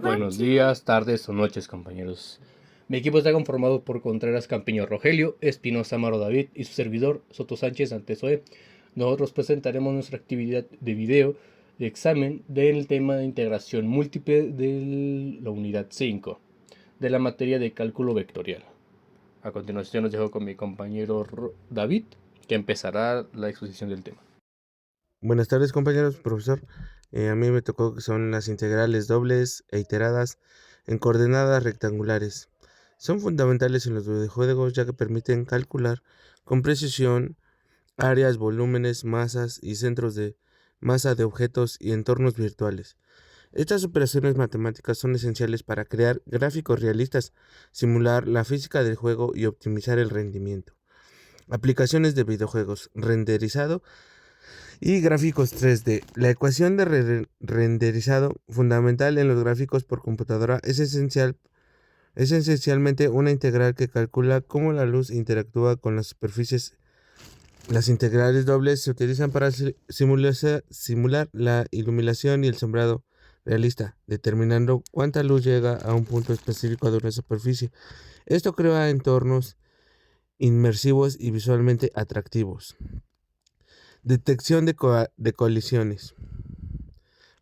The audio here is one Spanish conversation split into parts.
Buenos días, tardes o noches, compañeros. Mi equipo está conformado por Contreras Campiño Rogelio, Espinosa Amaro David y su servidor Soto Sánchez Antesoe. Nosotros presentaremos nuestra actividad de video de examen del tema de integración múltiple de la unidad 5 de la materia de cálculo vectorial. A continuación los dejo con mi compañero David, que empezará la exposición del tema. Buenas tardes, compañeros, profesor. A mí me tocó que son las integrales dobles e iteradas en coordenadas rectangulares. Son fundamentales en los videojuegos ya que permiten calcular con precisión áreas, volúmenes, masas y centros de masa de objetos y entornos virtuales. Estas operaciones matemáticas son esenciales para crear gráficos realistas, simular la física del juego y optimizar el rendimiento. Aplicaciones de videojuegos, renderizado y gráficos 3D. La ecuación de renderizado, fundamental en los gráficos por computadora, es esencialmente una integral que calcula cómo la luz interactúa con las superficies. Las integrales dobles se utilizan para simular la iluminación y el sombreado realista, determinando cuánta luz llega a un punto específico de una superficie. Esto crea entornos inmersivos y visualmente atractivos. Detección de colisiones.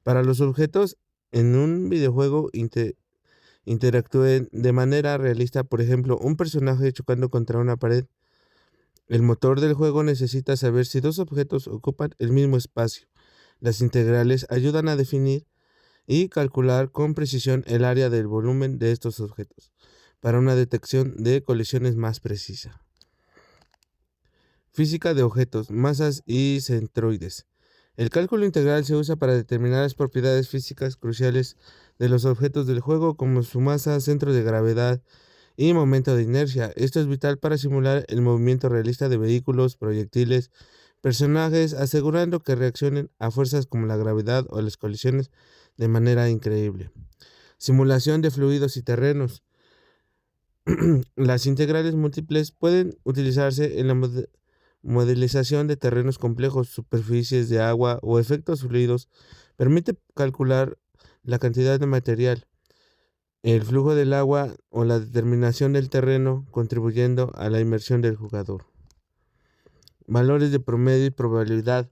Para los objetos en un videojuego interactúen de manera realista, por ejemplo, un personaje chocando contra una pared, el motor del juego necesita saber si dos objetos ocupan el mismo espacio. Las integrales ayudan a definir y calcular con precisión el área del volumen de estos objetos para una detección de colisiones más precisa. Física de objetos, masas y centroides. El cálculo integral se usa para determinar las propiedades físicas cruciales de los objetos del juego, como su masa, centro de gravedad y momento de inercia. Esto es vital para simular el movimiento realista de vehículos, proyectiles, personajes, asegurando que reaccionen a fuerzas como la gravedad o las colisiones de manera increíble. Simulación de fluidos y terrenos. Las integrales múltiples pueden utilizarse en la modelización de terrenos complejos, superficies de agua o efectos fluidos. Permite calcular la cantidad de material, el flujo del agua o la determinación del terreno, contribuyendo a la inmersión del jugador. Valores de promedio y probabilidad.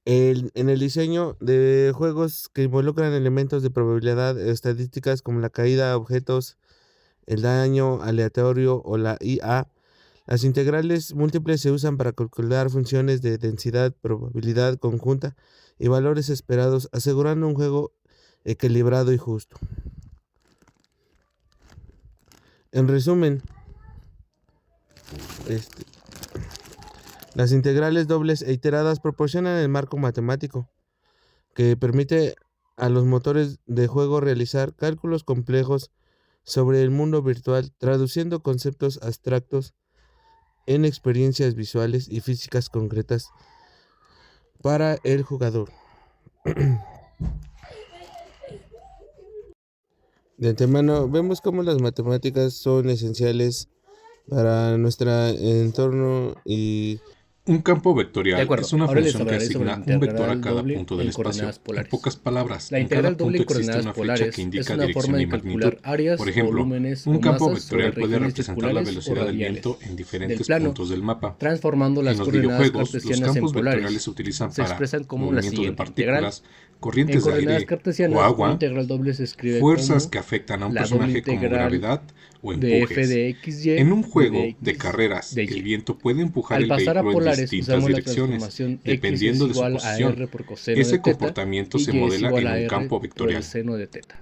En el diseño de juegos que involucran elementos de probabilidad estadísticas como la caída de objetos, el daño aleatorio o la IA, las integrales múltiples se usan para calcular funciones de densidad, probabilidad conjunta y valores esperados, asegurando un juego equilibrado y justo. En resumen, las integrales dobles e iteradas proporcionan el marco matemático que permite a los motores de juego realizar cálculos complejos sobre el mundo virtual, traduciendo conceptos abstractos en experiencias visuales y físicas concretas para el jugador. De antemano, vemos cómo las matemáticas son esenciales para nuestro entorno y un campo vectorial es una ahora les función que hablaré sobre asigna la un vector a integral cada doble punto en del espacio. coordenadas En polares. pocas palabras, La en cada integral doble punto en existe coordenadas una flecha polares que es indica una dirección forma y de magnitud. calcular áreas, Por ejemplo, volúmenes un o campo masas sobre vectorial puede regiones representar la circulares o velocidad del radiales viento en del diferentes plano, puntos del mapa. transformando En las los coordenadas videojuegos, los cartesianas en campos polares. vectoriales se utilizan Se para expresan como la movimientos de siguiente integral. partículas, En corrientes de coordenadas aire o cartesianas, una agua, integral doble se escribe fuerzas como que afectan a un la doble personaje como integral gravedad o de f empujes. de xy En un de juego de dx carreras, de el y. viento puede empujar Al el pasar a vehículo en polares distintas usamos la direcciones, transformación x es dependiendo de su igual a posición. r por coseno de Ese teta comportamiento y se y es modela igual en a un r campo por el vectorial. seno de teta.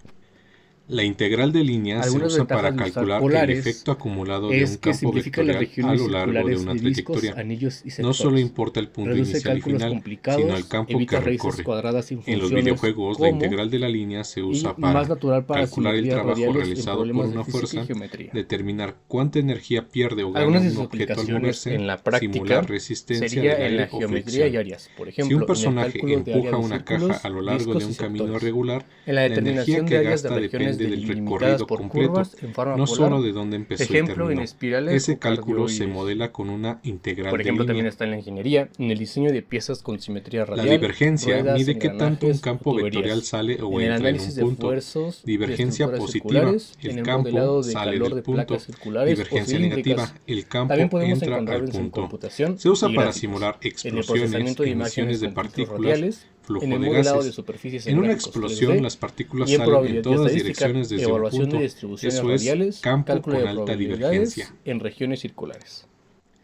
La integral de líneas se Algunas usa ventajas para de usar calcular el polares efecto acumulado de un es que campo simplifica las vectorial a regiones lo largo de circulares una de discos, trayectoria. anillos y No solo sectores. importa el punto Reduce inicial y cálculos final, sino el complicados, campo evita que raíces recorre. cuadradas sin En los funciones videojuegos, la como integral de la línea se y usa más para natural para calcular el simetrías trabajo radiales en realizado por problemas de una física y fuerza, geometría. determinar cuánta energía pierde o gana Algunas de un sus objeto al aplicaciones moverse, en la práctica simular resistencia sería del en la aire o geometría y fricción. áreas, por Si un ejemplo, en el personaje cálculo de área empuja de una caja círculos, a lo largo de discos y un camino sectores, irregular, en la la energía determinación de que áreas de gasta regiones depende del delimitadas recorrido por completo, curvas en forma no polar. solo de dónde empezó y Ejemplo, en terminó. espirales Ese o cálculo se cardioides. modela con una integral Por de ejemplo, también línea. está en la ingeniería, en el diseño de piezas con simetría La radial, divergencia ruedas, mide qué tanto un engranajes o campo vectorial tuberías. sale o En el entra en un análisis de punto. fuerzos de Divergencia estructuras positiva, circulares, en el el campo modelado de sale calor del de punto. placas circulares o Divergencia negativa, cilíndricas. el También campo podemos entra al encontrarlos en punto. computación Se usa y para gráficos, simular en el explosiones, procesamiento de imágenes emisiones de con filtros partículas, radiales, en flujo el de modelado de gases. superficies En en una gráficos explosión 3D las partículas y en salen en probabilidad y todas estadística, direcciones desde un evaluación de punto. distribuciones Eso es radiales, campo cálculo con de alta probabilidades divergencia. en regiones circulares.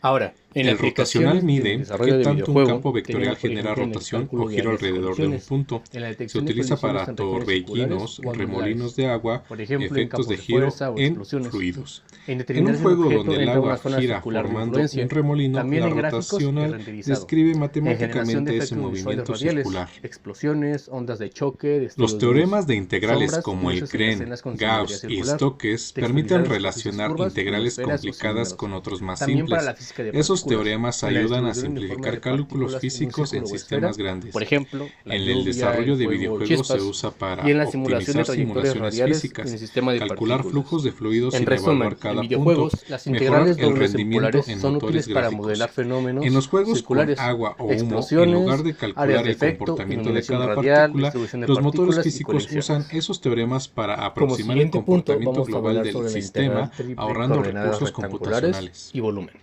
Ahora, en El rotacional aplicaciones del mide qué desarrollo de tanto un videojuego, campo vectorial tenemos por genera ejemplo en el rotación o cálculo de giro áreas de alrededor de un colisiones, punto. en la Se detección de utiliza colisiones para en regiones circulares torbellinos, o remolinos angulares, de agua, por ejemplo en efectos campos de de giro fuerza o en explosiones. fluidos. En En un determinar si un juego objeto donde el entra a agua una zona gira circular de formando un influencia, remolino, también la en gráficos y rotacional renderizado, describe en generación de matemáticamente ese efectos visuales movimiento radiales, circular. explosiones, ondas de choque, Los destellos de luz, teoremas de integrales sombras y como el luces en Kren, escenas con simetría Gauss y circular, Stokes texturizar permiten en superficies relacionar curvas como integrales esferas o complicadas cilindros. con otros más También para la simples. física de Esos partículas, teoremas en la ayudan a distribución uniforme simplificar de cálculos partículas en un físicos en círculo o esfera, sistemas grandes. por ejemplo, la En el lluvia, el desarrollo de fuego o videojuegos se chispas, usa y en para la simulación de optimizar trayectorias simulaciones radiales en el físicas, sistema de calcular partículas. flujos de fluidos En sin evaluar resumen, en cada punto, videojuegos, las mejorar integrales el dobles en rendimiento polares en son útiles motores para modelar gráficos. En fenómenos los juegos con circulares, agua o humo, en lugar explosiones, de áreas calcular de el efecto, comportamiento de iluminación cada radial, partícula, distribución de los motores partículas y físicos usan colisiones. esos teoremas para Como aproximar el siguiente punto, comportamiento vamos a global hablar del sobre la sistema, integral triple en ahorrando coordenadas recursos rectangulares computacionales. y volumen.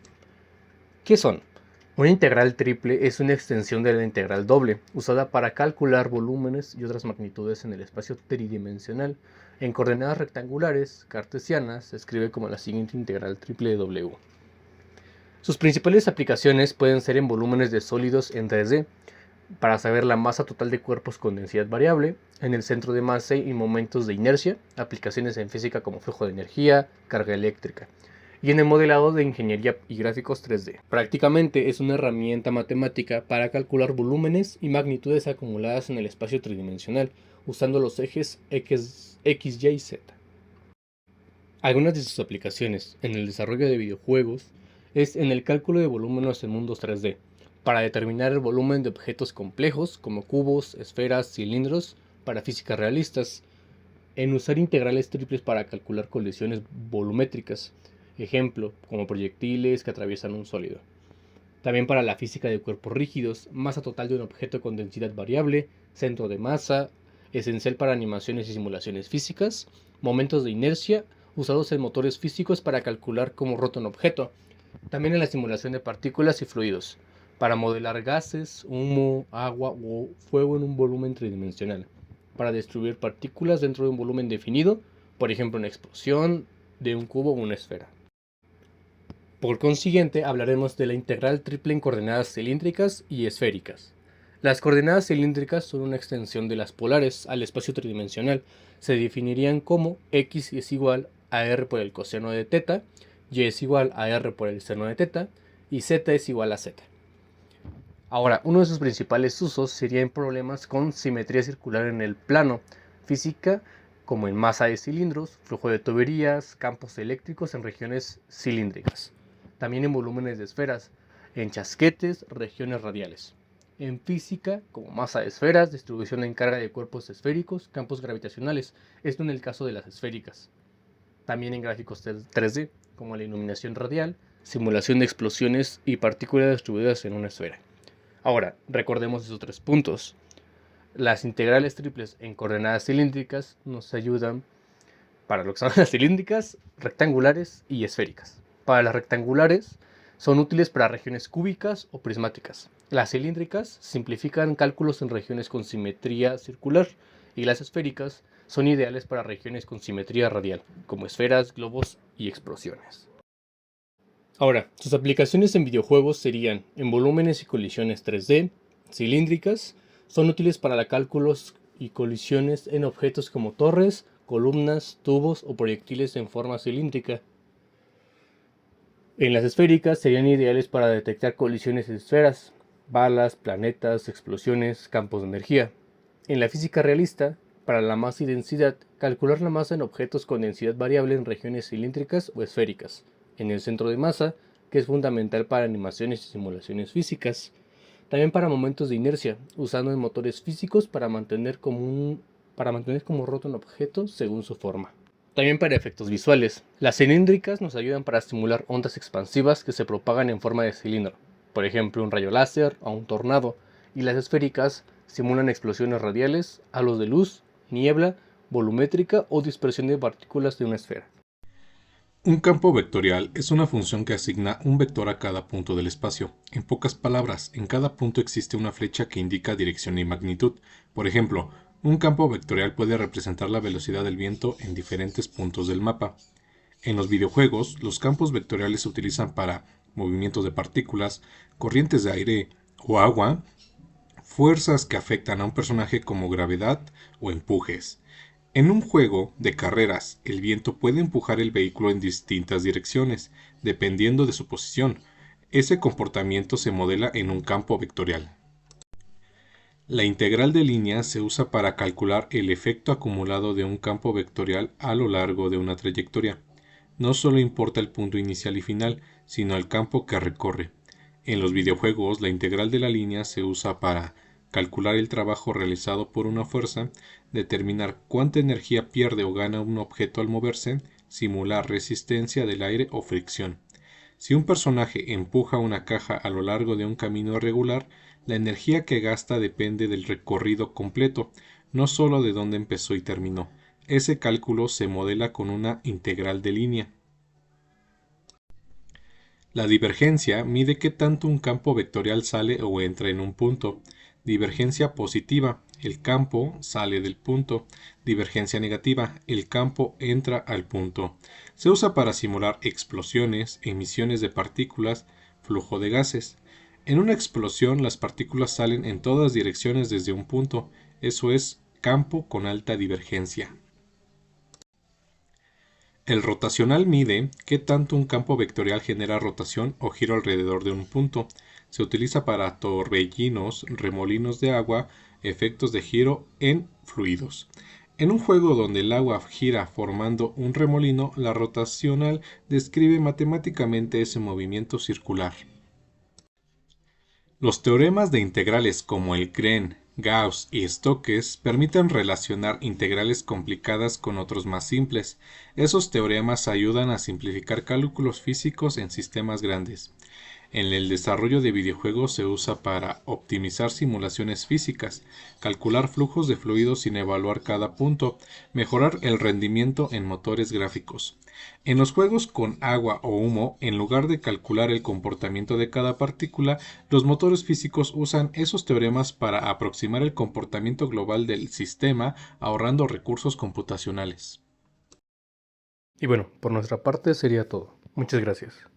¿Qué son? Una integral triple es una extensión de la integral doble, usada para calcular volúmenes y otras magnitudes en el espacio tridimensional. En coordenadas rectangulares cartesianas se escribe como la siguiente integral triple de W. Sus principales aplicaciones pueden ser en volúmenes de sólidos en 3D, para saber la masa total de cuerpos con densidad variable, en el centro de masa y momentos de inercia, aplicaciones en física como flujo de energía, carga eléctrica, y en el modelado de ingeniería y gráficos 3D. Prácticamente es una herramienta matemática para calcular volúmenes y magnitudes acumuladas en el espacio tridimensional, usando los ejes X, Y y Z. Algunas de sus aplicaciones en el desarrollo de videojuegos es en el cálculo de volúmenes en mundos 3D, para determinar el volumen de objetos complejos como cubos, esferas, cilindros, para físicas realistas, en usar integrales triples para calcular colisiones volumétricas, ejemplo, como proyectiles que atraviesan un sólido. También para la física de cuerpos rígidos, masa total de un objeto con densidad variable, centro de masa, esencial para animaciones y simulaciones físicas, momentos de inercia, usados en motores físicos para calcular cómo rota un objeto, también en la simulación de partículas y fluidos, para modelar gases, humo, agua o fuego en un volumen tridimensional, para distribuir partículas dentro de un volumen definido, por ejemplo una explosión de un cubo o una esfera. Por consiguiente, hablaremos de la integral triple en coordenadas cilíndricas y esféricas. Las coordenadas cilíndricas son una extensión de las polares al espacio tridimensional. Se definirían como x es igual a r por el coseno de teta, y es igual a r por el seno de teta, y z es igual a z. Ahora, uno de sus principales usos sería en problemas con simetría circular en el plano, física como en masa de cilindros, flujo de tuberías, campos eléctricos en regiones cilíndricas, también en volúmenes de esferas, en chasquetes, regiones radiales. En física, como masa de esferas, distribución en carga de cuerpos esféricos, campos gravitacionales, esto en el caso de las esféricas. También en gráficos 3D, como la iluminación radial, simulación de explosiones y partículas distribuidas en una esfera. Ahora, recordemos esos 3 puntos. Las integrales triples en coordenadas cilíndricas nos ayudan para lo que son las cilíndricas, rectangulares y esféricas. Para las rectangulares son útiles para regiones cúbicas o prismáticas. Las cilíndricas simplifican cálculos en regiones con simetría circular y las esféricas son ideales para regiones con simetría radial, como esferas, globos y explosiones. Ahora, sus aplicaciones en videojuegos serían en volúmenes y colisiones 3D, cilíndricas, son útiles para cálculos y colisiones en objetos como torres, columnas, tubos o proyectiles en forma cilíndrica. En las esféricas serían ideales para detectar colisiones de esferas, balas, planetas, explosiones, campos de energía. En la física realista, para la masa y densidad, calcular la masa en objetos con densidad variable en regiones cilíndricas o esféricas, en el centro de masa, que es fundamental para animaciones y simulaciones físicas. También para momentos de inercia, usando en motores físicos para mantener como un para mantener como roto un objeto según su forma. También para efectos visuales. Las cilíndricas nos ayudan para simular ondas expansivas que se propagan en forma de cilindro, por ejemplo un rayo láser o un tornado, y las esféricas simulan explosiones radiales, halos de luz, niebla, volumétrica o dispersión de partículas de una esfera. Un campo vectorial es una función que asigna un vector a cada punto del espacio. En pocas palabras, en cada punto existe una flecha que indica dirección y magnitud. Por ejemplo, un campo vectorial puede representar la velocidad del viento en diferentes puntos del mapa. En los videojuegos, los campos vectoriales se utilizan para movimientos de partículas, corrientes de aire o agua, fuerzas que afectan a un personaje como gravedad o empujes. En un juego de carreras, el viento puede empujar el vehículo en distintas direcciones, dependiendo de su posición. Ese comportamiento se modela en un campo vectorial. La integral de línea se usa para calcular el efecto acumulado de un campo vectorial a lo largo de una trayectoria. No solo importa el punto inicial y final, sino el campo que recorre. En los videojuegos, la integral de la línea se usa para calcular el trabajo realizado por una fuerza, determinar cuánta energía pierde o gana un objeto al moverse, simular resistencia del aire o fricción. Si un personaje empuja una caja a lo largo de un camino irregular, la energía que gasta depende del recorrido completo, no solo de dónde empezó y terminó. Ese cálculo se modela con una integral de línea. La divergencia mide qué tanto un campo vectorial sale o entra en un punto. Divergencia positiva, el campo sale del punto. Divergencia negativa, el campo entra al punto. Se usa para simular explosiones, emisiones de partículas, flujo de gases. En una explosión, las partículas salen en todas direcciones desde un punto. Eso es campo con alta divergencia. El rotacional mide qué tanto un campo vectorial genera rotación o giro alrededor de un punto. Se utiliza para torbellinos, remolinos de agua, efectos de giro en fluidos. En un juego donde el agua gira formando un remolino, la rotacional describe matemáticamente ese movimiento circular. Los teoremas de integrales como el Green, Gauss y Stokes permiten relacionar integrales complicadas con otros más simples. Esos teoremas ayudan a simplificar cálculos físicos en sistemas grandes. En el desarrollo de videojuegos se usa para optimizar simulaciones físicas, calcular flujos de fluidos sin evaluar cada punto, mejorar el rendimiento en motores gráficos. En los juegos con agua o humo, en lugar de calcular el comportamiento de cada partícula, los motores físicos usan esos teoremas para aproximar el comportamiento global del sistema, ahorrando recursos computacionales. Y bueno, por nuestra parte sería todo. Muchas gracias.